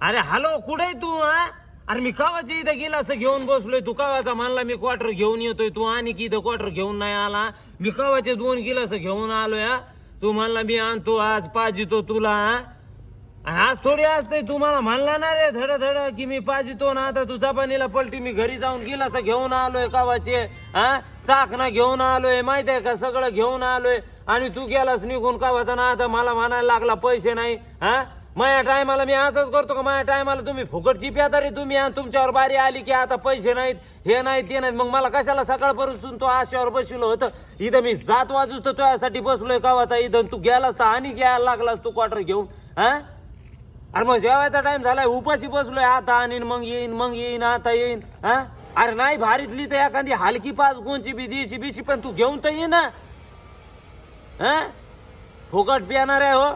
अरे हॅलो कुठे तू हा? अरे मी कावाची इथं गेला असं घेऊन बसलोय. तू कावाचा म्हणला मी क्वार्टर घेऊन येतोय. तू आणि की इथं क्वार्टर घेऊन नाही आला. मी कावाचे 2 गिलास घेऊन आलोय हा. तू म्हणला मी आणतो आज पाजितो तुला हा. आणि आज थोडी असते तू मला म्हणला ना रे धड धड की मी पाजितो ना. आता तू जपानीला पलटी मी घरी जाऊन गिलास घेऊन आलोय कावाचे हा. चाकणा घेऊन आलोय माहित आहे का सगळं घेऊन आलोय. आणि तू गेलास निघून कावाचा ना. आता मला म्हणायला लागला पैसे नाही हा. माझ्या टायमाला मी असंच करतो का? माझ्या टायमाला तुम्ही फुकटची प्या रे तुम्ही. तुमच्यावर बारी आली की आता पैसे नाहीत हे नाहीत ते नाहीत. मग मला कशाला सकाळपासून तो आशावर बसलो होतं. इथं मी 7 वाजूच तर तुझ्यासाठी बसलोय कावाचा इथं. तू गेलास तर आणि घ्यायला लागलास तू क्वार्टर घेऊन हा. अरे मग जेवायचा टाइम झालाय उपाशी बसलोय. आता आणि मग येईन आता येईन हा. अरे नाही भारीतली तर एखादी हलकी 5 गुणची बी दिशी बिशी पण तू घेऊन तर ये ना हा. फुकट पिणार आहे हो.